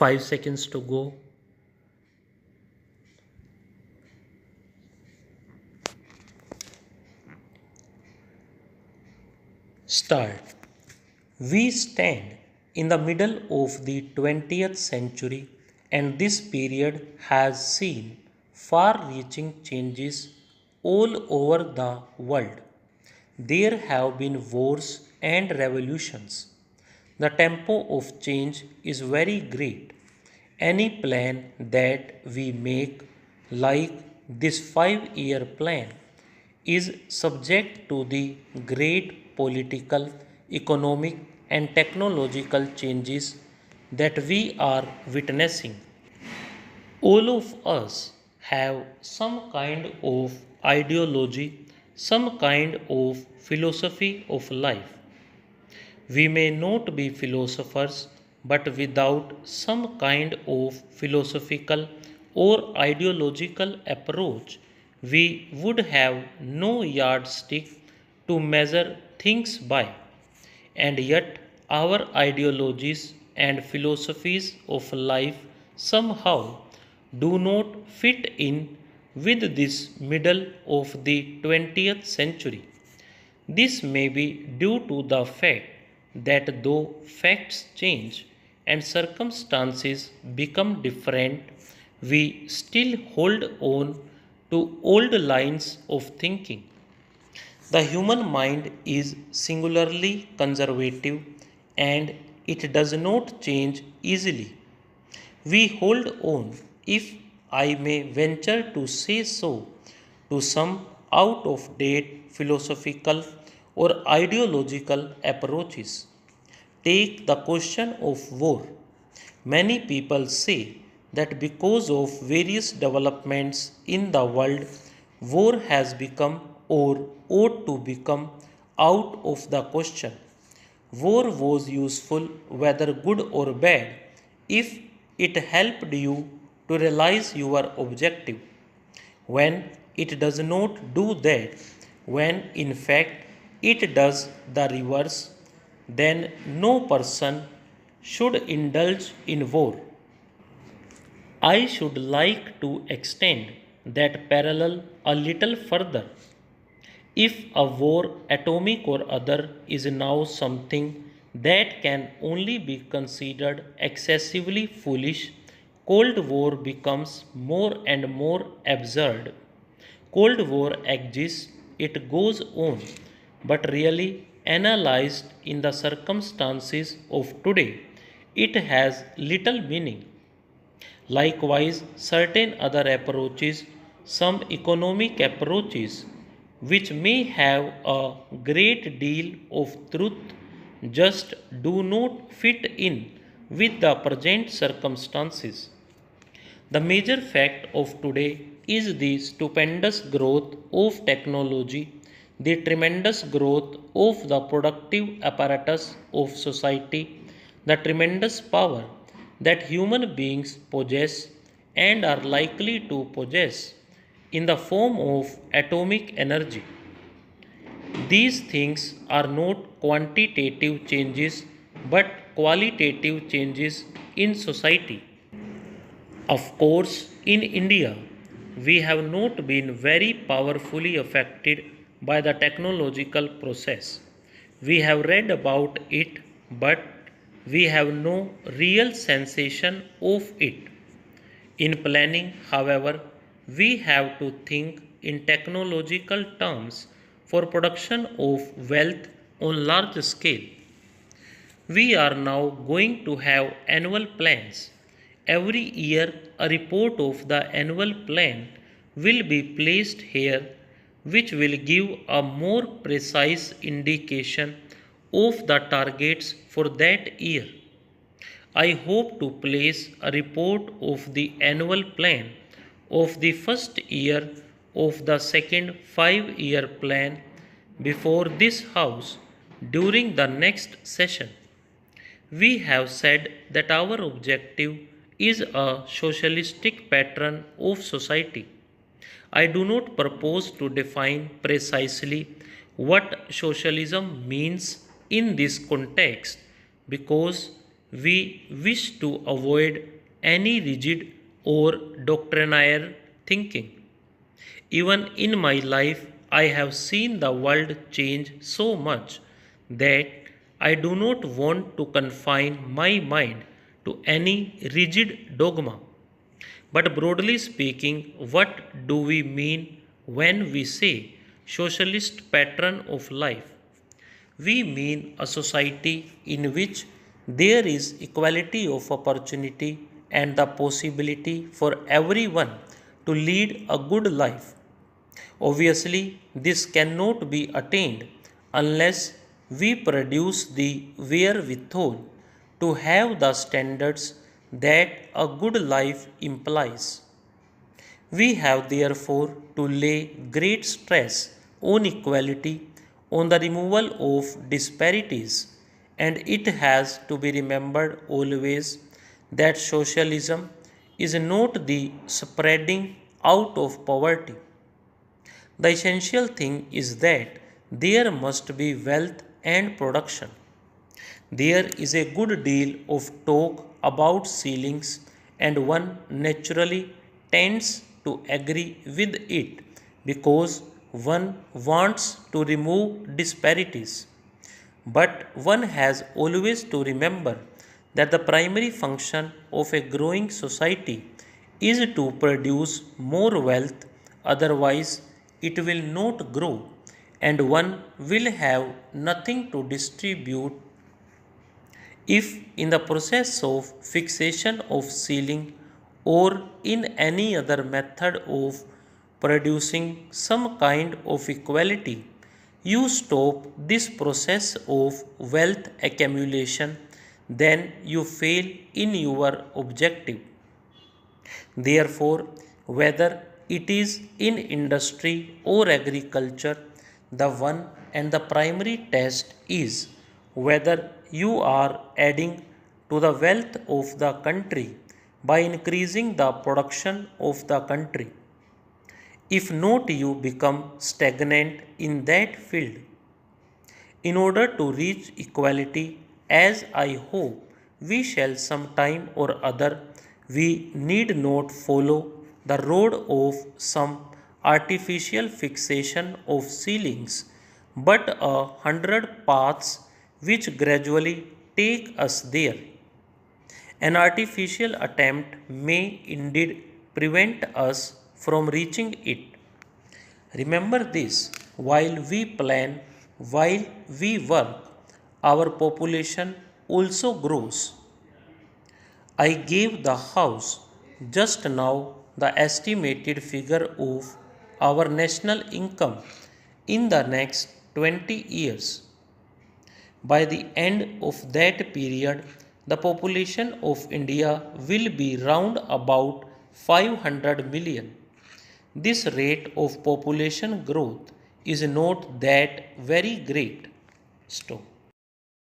5 seconds to go. Start. We stand in the middle of the 20th century, and this period has seen far reaching changes all over the world. There have been wars and revolutions. The tempo of change is very great. Any plan that we make, like this 5-year plan, is subject to the great political, economic, and technological changes that we are witnessing. All of us have some kind of ideology, some kind of philosophy of life. We may not be philosophers, but without some kind of philosophical or ideological approach, we would have no yardstick to measure things by. And yet, our ideologies and philosophies of life somehow do not fit in with this middle of the 20th century. This may be due to the fact that though facts change and circumstances become different, we still hold on to old lines of thinking. The human mind is singularly conservative and it does not change easily. We hold on, if I may venture to say so, to some out of date philosophical or ideological approaches. Take the question of war. Many people say that because of various developments in the world, war has become or ought to become out of the question. War was useful, whether good or bad, if it helped you to realize your objective. When it does not do that, when in fact it does the reverse, then no person should indulge in war. I should like to extend that parallel a little further. If a war, atomic or other, is now something that can only be considered excessively foolish, Cold War becomes more and more absurd. Cold War exists, it goes on, but really analyzed in the circumstances of today, it has little meaning. Likewise, certain other approaches, some economic approaches, which may have a great deal of truth, just do not fit in with the present circumstances. The major fact of today is the stupendous growth of technology, the tremendous growth of the productive apparatus of society, the tremendous power that human beings possess and are likely to possess in the form of atomic energy. These things are not quantitative changes but qualitative changes in society. Of course, in India, we have not been very powerfully affected by the technological process. We have read about it, but we have no real sensation of it. In planning, however, we have to think in technological terms for production of wealth on large scale. We are now going to have annual plans. Every year, a report of the annual plan will be placed here, which will give a more precise indication of the targets for that year. I hope to place a report of the annual plan of the first year of the second 5-year plan before this House during the next session. We have said that our objective is a socialistic pattern of society. I do not propose to define precisely what socialism means in this context because we wish to avoid any rigid or doctrinaire thinking. Even in my life, I have seen the world change so much that I do not want to confine my mind to any rigid dogma. But broadly speaking, what do we mean when we say socialist pattern of life? We mean a society in which there is equality of opportunity and the possibility for everyone to lead a good life. Obviously, this cannot be attained unless we produce the wherewithal to have the standards that a good life implies. We have therefore to lay great stress on equality, on the removal of disparities, and it has to be remembered always that socialism is not the spreading out of poverty. The essential thing is that there must be wealth and production. There is a good deal of talk about ceilings, and one naturally tends to agree with it because one wants to remove disparities. But one has always to remember that the primary function of a growing society is to produce more wealth, otherwise, it will not grow, and one will have nothing to distribute if, in the process of fixation of ceiling or in any other method of producing some kind of equality, you stop this process of wealth accumulation, then you fail in your objective. Therefore, whether it is in industry or agriculture, the one and the primary test is whether you are adding to the wealth of the country by increasing the production of the country. If not, you become stagnant in that field. In order to reach equality, as I hope we shall sometime or other, we need not follow the road of some artificial fixation of ceilings, but 100 paths which gradually take us there. An artificial attempt may indeed prevent us from reaching it. Remember this, while we plan, while we work, our population also grows. I gave the house just now the estimated figure of our national income in the next 20 years. By the end of that period, the population of India will be round about 500 million. This rate of population growth is not that very great. Stop.